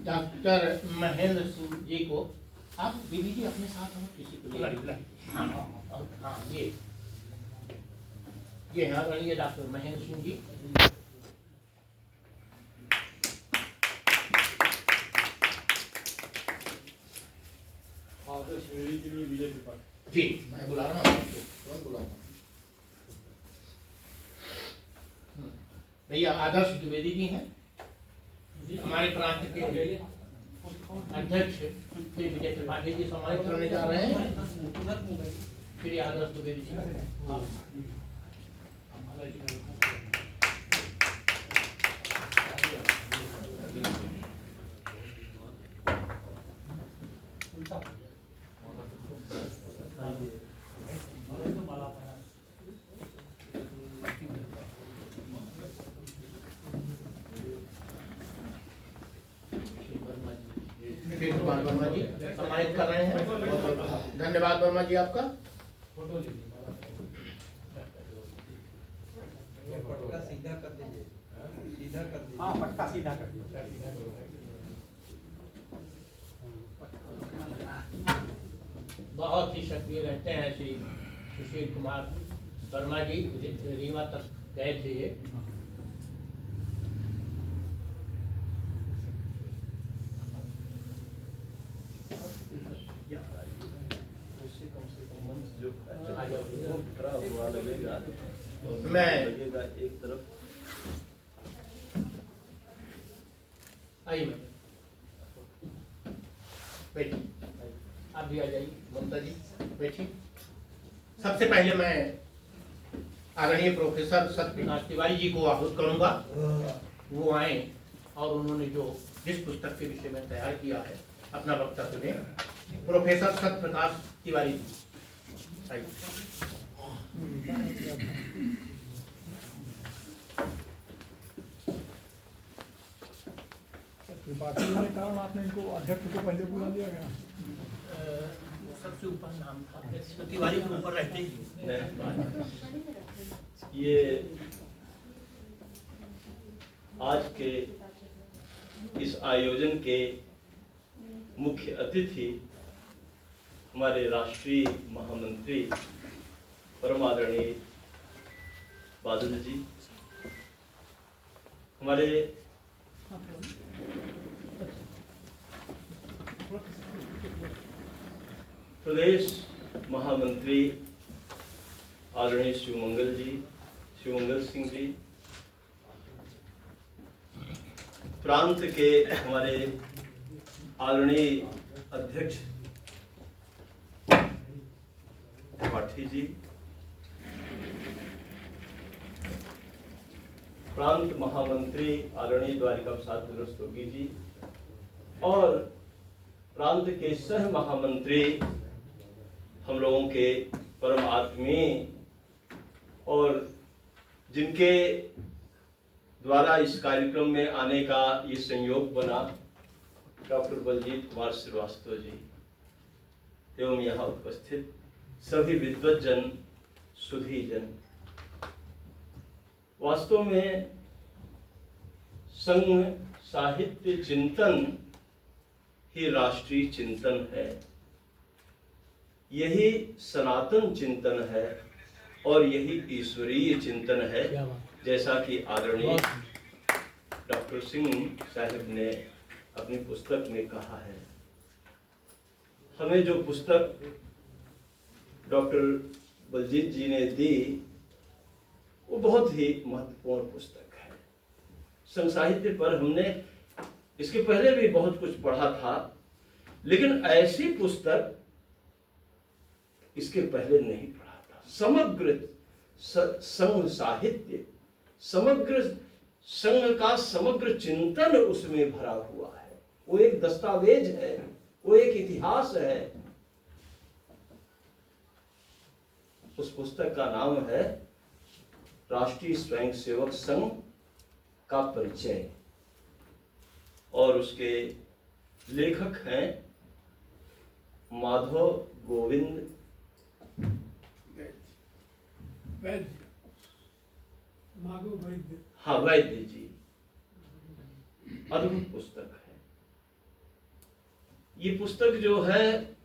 Doctor Mahendra Singh ji को आप बीबी जी अपने साथ हो किसी को ले हाँ हाँ ये हाँ रहिए डॉक्टर महेंद्र सिंह जी। जी मैं बुला रहा हूँ तुरंत बुला रहा हूँ। भैया आदर्श द्विवेदी जी हैं हमारे प्रांत के अध्यक्ष श्री विजय त्रिपाठी जी सम्मानित करने जा रहे हैं। श्री आदर्श द्विवेदी जी वर्मा जी सम्मानित कर रहे हैं। धन्यवाद वर्मा जी आपका। पटका सीधा कर दीजिए, सीधा कर दीजिए। हाँ पटका सीधा कर दीजिए। बहुत ही सक्रिय रहते हैं श्री सुशील कुमार वर्मा जी, रीवा तक गए थे ये। मैं एक तरफ आइए बैठिए, आप भी आ जाइए ममता जी बैठिए। सबसे पहले मैं आदरणीय प्रोफेसर सत्यप्रकाश तिवारी जी को आहूत करूंगा, वो आए और उन्होंने जो जिस पुस्तक के विषय में तैयार किया है अपना वक्तव्य दें। प्रोफेसर सत्यप्रकाश तिवारी जी आइए। त्रिपाठी होने के कारण आपने इनको अध्यक्ष को पहले बुला लिया गया। सबसे ऊपर नाम था तिवारी के ऊपर रहते ही। ये आज के इस आयोजन के मुख्य अतिथि हमारे राष्ट्रीय महामंत्री परम आदरणीय बादल जी, हमारे प्रदेश महामंत्री आदरणीय शिवमंगल जी, शिवमंगल सिंह जी, प्रांत के हमारे आदरणीय अध्यक्ष त्रिपाठी जी, प्रांत महामंत्री आदरणीय द्वारिका प्रसाद रस्तोगी जी और प्रांत के सह महामंत्री हम लोगों के परम आत्मीय और जिनके द्वारा इस कार्यक्रम में आने का ये संयोग बना, डॉक्टर बलजीत कुमार श्रीवास्तव जी एवं यहाँ उपस्थित सभी विद्वज्जन सुधीजन। वास्तव में संघ साहित्य चिंतन ही राष्ट्रीय चिंतन है, यही सनातन चिंतन है और यही ईश्वरीय चिंतन है, जैसा कि आदरणीय डॉक्टर सिंह साहिब ने अपनी पुस्तक में कहा है। हमें जो पुस्तक डॉक्टर बलजीत जी ने दी वो बहुत ही महत्वपूर्ण पुस्तक है। संघ साहित्य पर हमने इसके पहले भी बहुत कुछ पढ़ा था, लेकिन ऐसी पुस्तक इसके पहले नहीं पढ़ा था। समग्र संघ साहित्य, समग्र संघ का समग्र चिंतन उसमें भरा हुआ है। वो एक दस्तावेज है, वो एक इतिहास है। उस पुस्तक का नाम है राष्ट्रीय स्वयंसेवक संघ का परिचय और उसके लेखक हैं माधव गोविंद हाँ वैद्य जी, अद्भुत पुस्तक है। ये पुस्तक जो है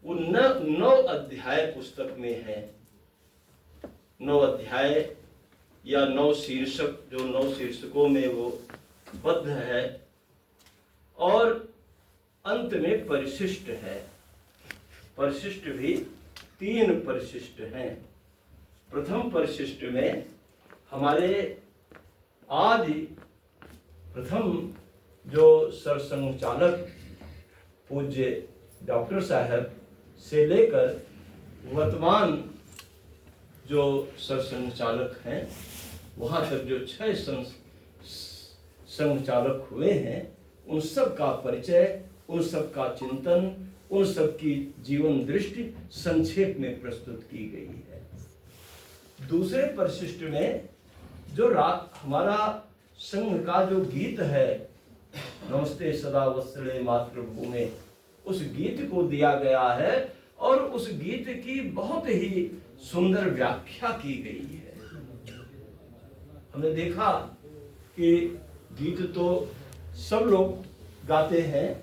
वो 9 अध्याय पुस्तक में है। 9 अध्याय या 9 शीर्षक, जो 9 शीर्षकों में वो बद्ध है, और अंत में परिशिष्ट है। परिशिष्ट भी 3 परिशिष्ट हैं। प्रथम परिशिष्ट में हमारे आदि प्रथम जो सरसंघ चालक पूज्य डॉक्टर साहब से लेकर वर्तमान जो सरसंघ चालक हैं वहाँ तक जो 6 संघ चालक हुए हैं, उन सब का परिचय, उन सब का चिंतन, उन सब की जीवन दृष्टि संक्षेप में प्रस्तुत की गई है। दूसरे परिशिष्ट में जो हमारा संघ का जो गीत है, नमस्ते सदा वत्सले मातृभूमि, उस गीत को दिया गया है और उस गीत की बहुत ही सुंदर व्याख्या की गई है। हमने देखा कि गीत तो सब लोग गाते हैं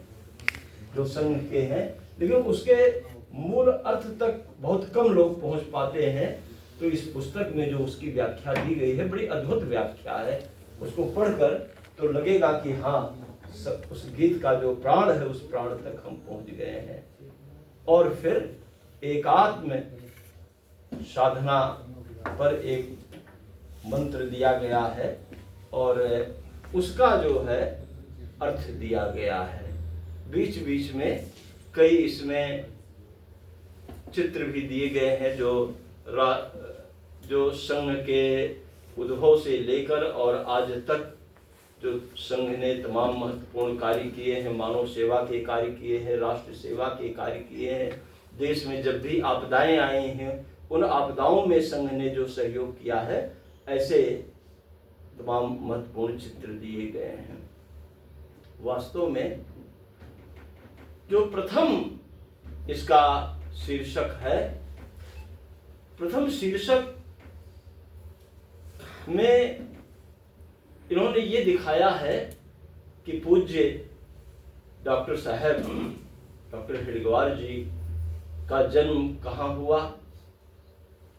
जो संघ के हैं, लेकिन उसके मूल अर्थ तक बहुत कम लोग पहुंच पाते हैं। तो इस पुस्तक में जो उसकी व्याख्या दी गई है, बड़ी अद्भुत व्याख्या है। उसको पढ़कर तो लगेगा कि हाँ, उस गीत का जो प्राण है उस प्राण तक हम पहुंच गए हैं। और फिर एकात्म साधना पर एक मंत्र दिया गया है और उसका जो है अर्थ दिया गया है। बीच बीच में कई इसमें चित्र भी दिए गए हैं जो संघ के उद्भव से लेकर और आज तक जो संघ ने तमाम महत्वपूर्ण कार्य किए हैं, मानव सेवा के कार्य किए हैं, राष्ट्र सेवा के कार्य किए हैं। देश में जब भी आपदाएं आई हैं, उन आपदाओं में संघ ने जो सहयोग किया है, ऐसे तमाम महत्वपूर्ण चित्र दिए गए हैं। वास्तव में जो प्रथम इसका शीर्षक है, प्रथम शीर्षक में इन्होंने ये दिखाया है कि पूज्य डॉक्टर साहब, डॉक्टर हेडगेवार जी का जन्म कहाँ हुआ,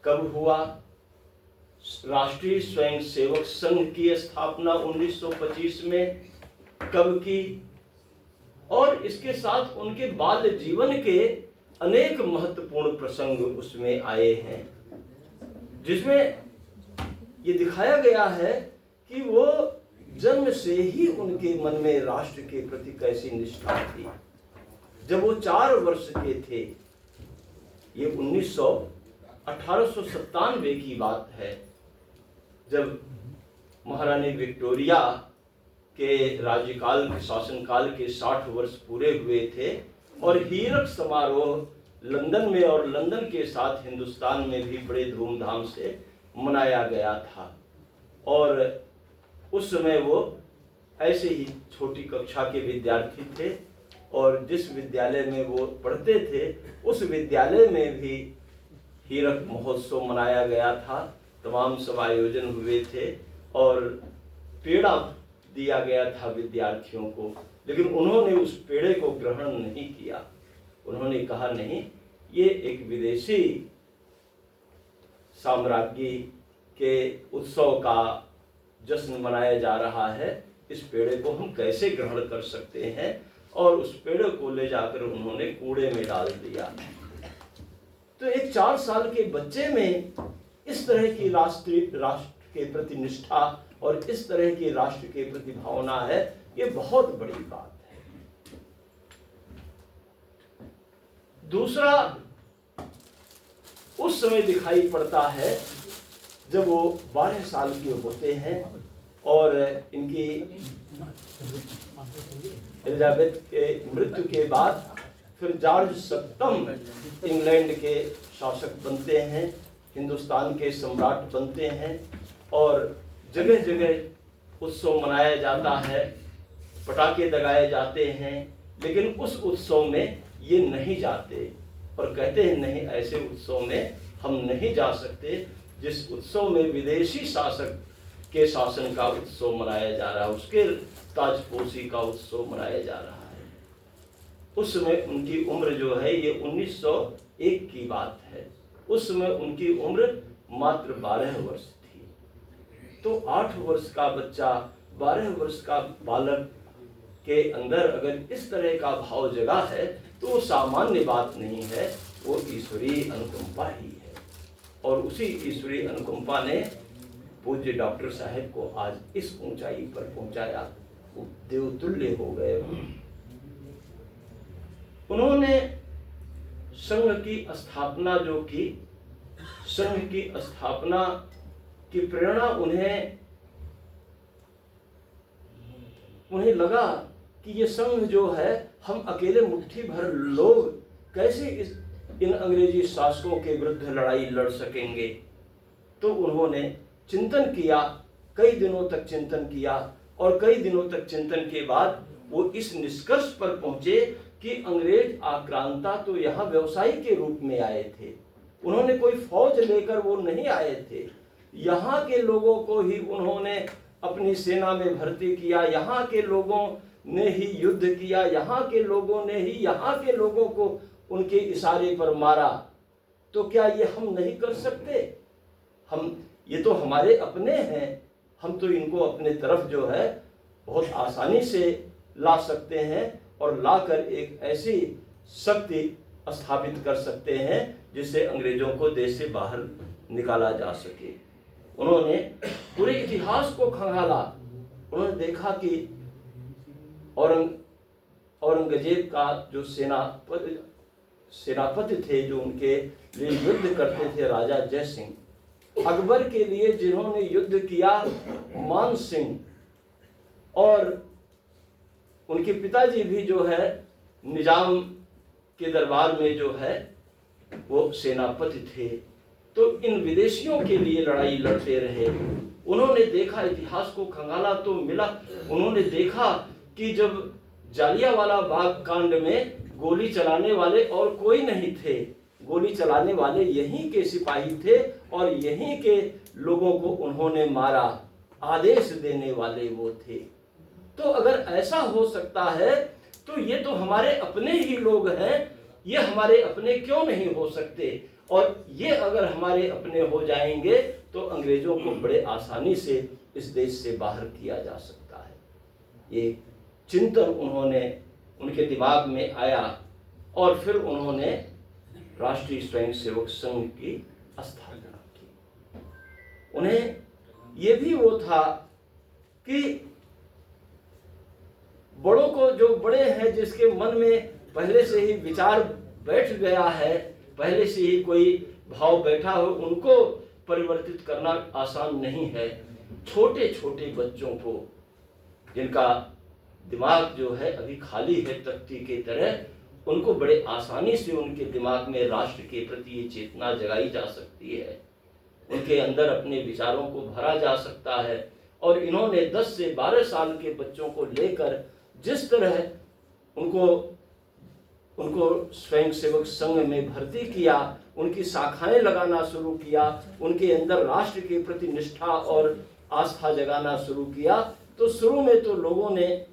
कब हुआ, राष्ट्रीय स्वयंसेवक संघ की स्थापना 1925 में कब की, और इसके साथ उनके बाल्य जीवन के अनेक महत्वपूर्ण प्रसंग उसमें आए हैं, जिसमें ये दिखाया गया है कि वो जन्म से ही उनके मन में राष्ट्र के प्रति कैसी निष्ठा थी। जब वो 4 वर्ष के थे, ये 1897 की बात है, जब महारानी विक्टोरिया के राज्यकाल के शासनकाल के 60 वर्ष पूरे हुए थे और हीरक समारोह लंदन में और लंदन के साथ हिंदुस्तान में भी बड़े धूमधाम से मनाया गया था। और उस समय वो ऐसे ही छोटी कक्षा के विद्यार्थी थे और जिस विद्यालय में वो पढ़ते थे उस विद्यालय में भी हीरक महोत्सव मनाया गया था। तमाम सब आयोजन हुए थे और पेड़ा दिया गया था विद्यार्थियों को, लेकिन उन्होंने उस पेड़े को ग्रहण नहीं किया। उन्होंने कहा नहीं, ये एक विदेशी साम्राज्ञी के उत्सव का जश्न मनाया जा रहा है, इस पेड़े को हम कैसे ग्रहण कर सकते हैं, और उस पेड़े को ले जाकर उन्होंने कूड़े में डाल दिया। तो एक 4 साल के बच्चे में इस तरह की राष्ट्र के प्रति निष्ठा और इस तरह की राष्ट्र के प्रति भावना है, ये बहुत बड़ी बात है। दूसरा उस समय दिखाई पड़ता है जब वो 12 साल के होते हैं और इनकी एलिजाबेथ के मृत्यु के बाद फिर जॉर्ज 7 इंग्लैंड के शासक बनते हैं, हिंदुस्तान के सम्राट बनते हैं और जगह जगह उत्सव मनाया जाता है, पटाखे दगाए जाते हैं, लेकिन उस उत्सव में ये नहीं जाते और कहते हैं नहीं, ऐसे उत्सव में हम नहीं जा सकते जिस उत्सव में विदेशी शासक के शासन का उत्सव मनाया जा रहा है, उसके ताजपोशी का उत्सव मनाया जा रहा है। उस समय उनकी उम्र जो है ये 1901 की बात है। उस समय उनकी उम्र मात्र 12 वर्ष थी। तो 8 वर्ष का बच्चा, 12 वर्ष का बालक के अंदर अगर इस तरह का भाव जगा है तो वो सामान्य बात नहीं है, वो ईश्वरीय अनुकंपा ही है। और उसी ईश्वरीय अनुकंपा ने पूज्य डॉक्टर साहब को आज इस ऊंचाई पर पहुंचाया। वो देवतुल्य हो गए। उन्होंने संघ की स्थापना जो की, संघ की स्थापना की प्रेरणा उन्हें लगा कि ये संघ जो है, हम अकेले मुट्ठी भर लोग कैसे इन अंग्रेजी शासकों के विरुद्ध लड़ाई लड़ सकेंगे। तो उन्होंने चिंतन किया, कई दिनों तक चिंतन किया और कई दिनों तक चिंतन के बाद वो इस निष्कर्ष पर पहुंचे कि अंग्रेज आक्रांता तो यहाँ व्यवसायी के रूप में आए थे। उन्होंने कोई फौज लेकर वो नहीं आए थे। यहाँ के लोगों को ही उन्होंने अपनी सेना में भर्ती किया, यहाँ के लोगों ने ही युद्ध किया, यहाँ के लोगों ने ही यहाँ के लोगों को उनके इशारे पर मारा। तो क्या ये हम नहीं कर सकते? ये तो हमारे अपने हैं, हम तो इनको अपने तरफ जो है बहुत आसानी से ला सकते हैं और लाकर एक ऐसी शक्ति स्थापित कर सकते हैं जिससे अंग्रेजों को देश से बाहर निकाला जा सके। उन्होंने पूरे इतिहास को खंगाला। उन्होंने देखा कि औरंगजेब का जो सेनापति थे, जो उनके लिए युद्ध करते थे, राजा जय सिंह। अकबर के लिए जिन्होंने युद्ध किया, मान सिंह, और उनके पिताजी भी जो है निजाम के दरबार में जो है वो सेनापति थे। तो इन विदेशियों के लिए लड़ाई लड़ते रहे। उन्होंने देखा, इतिहास को खंगाला तो मिला, उन्होंने देखा कि जब जालियांवाला बाग कांड में गोली चलाने वाले और कोई नहीं थे, गोली चलाने वाले यहीं के सिपाही थे और यहीं के लोगों को उन्होंने मारा, आदेश देने वाले वो थे। तो अगर ऐसा हो सकता है तो ये तो हमारे अपने ही लोग हैं, ये हमारे अपने क्यों नहीं हो सकते? और ये अगर हमारे अपने हो जाएंगे तो अंग्रेजों को बड़े आसानी से इस देश से बाहर किया जा सकता है। ये चिंतन उनके दिमाग में आया और फिर उन्होंने राष्ट्रीय स्वयंसेवक संघ की स्थापना की। उन्हें ये भी वो था कि बड़ों को, जो बड़े हैं, जिसके मन में पहले से ही विचार बैठ गया है, पहले से ही कोई भाव बैठा हो, उनको परिवर्तित करना आसान नहीं है। छोटे छोटे बच्चों को, जिनका दिमाग जो है अभी खाली है तख्ती के तरह, उनको बड़े आसानी से उनके दिमाग में राष्ट्र के प्रति ये चेतना जगाई जा सकती है, उनके अंदर अपने विचारों को भरा जा सकता है। और इन्होंने 10 से 12 साल के बच्चों को लेकर जिस तरह उनको स्वयंसेवक संघ में भर्ती किया, उनकी शाखाएं लगाना शुरू किया, उनके अंदर राष्ट्र के प्रति निष्ठा और आस्था जगाना शुरू किया, तो शुरू में तो लोगों ने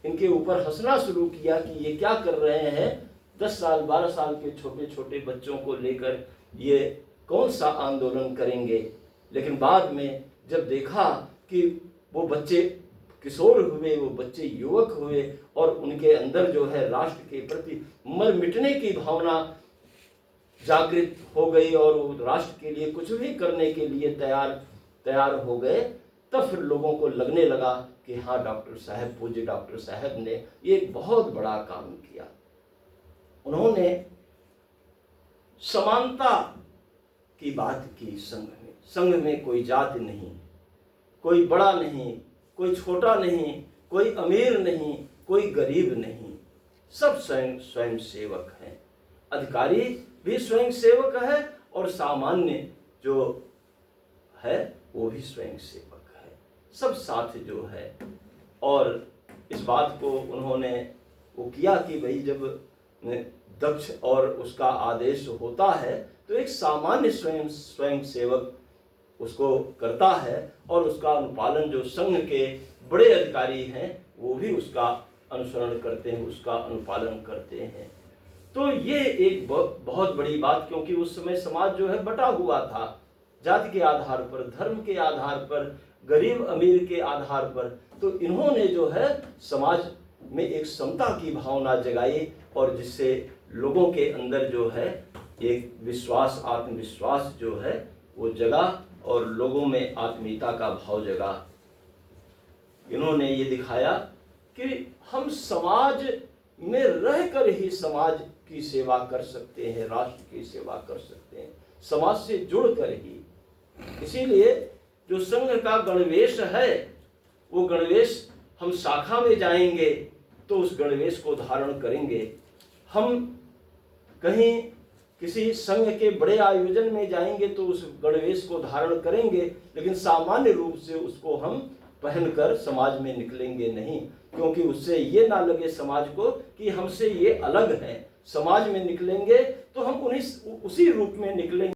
इनके ऊपर हंसना शुरू किया कि ये क्या कर रहे हैं, 10 साल 12 साल के छोटे छोटे बच्चों को लेकर ये कौन सा आंदोलन करेंगे। लेकिन बाद में जब देखा कि वो बच्चे किशोर हुए, वो बच्चे युवक हुए और उनके अंदर जो है राष्ट्र के प्रति मर मिटने की भावना जागृत हो गई और वो राष्ट्र के लिए कुछ भी करने के लिए तैयार हो गए, तब फिर लोगों को लगने लगा कि हाँ, डॉक्टर साहब, पूज्य डॉक्टर साहब ने ये एक बहुत बड़ा काम किया। उन्होंने समानता की बात की। संघ में कोई जाति नहीं, कोई बड़ा नहीं, कोई छोटा नहीं, कोई अमीर नहीं, कोई गरीब नहीं, सब स्वयं सेवक हैं। अधिकारी भी स्वयं सेवक है और सामान्य जो है वो भी स्वयं सेवक है, सब साथ जो है। और इस बात को उन्होंने वो किया कि भाई जब दक्ष और उसका आदेश होता है तो एक सामान्य स्वयं सेवक उसको करता है, और उसका अनुपालन जो संघ के बड़े अधिकारी हैं वो भी उसका अनुसरण करते हैं, उसका अनुपालन करते हैं। तो ये एक बहुत बड़ी बात, क्योंकि उस समय समाज जो है बटा हुआ था, जाति के आधार पर, धर्म के आधार पर, गरीब अमीर के आधार पर। तो इन्होंने जो है समाज में एक समता की भावना जगाई, और जिससे लोगों के अंदर जो है एक विश्वास, आत्मविश्वास जो है वो जगा, और लोगों में आत्मीयता का भाव जगा। इन्होंने ये दिखाया कि हम समाज में रहकर ही समाज की सेवा कर सकते हैं, राष्ट्र की सेवा कर सकते हैं, समाज से जुड़कर ही। इसीलिए जो संघ का गणवेश है वो गणवेश, हम शाखा में जाएंगे तो उस गणवेश को धारण करेंगे, हम कहीं किसी संघ के बड़े आयोजन में जाएंगे तो उस गणवेश को धारण करेंगे, लेकिन सामान्य रूप से उसको हम पहनकर समाज में निकलेंगे नहीं, क्योंकि उससे ये ना लगे समाज को कि हमसे ये अलग है। समाज में निकलेंगे तो हम उसी रूप में निकलेंगे।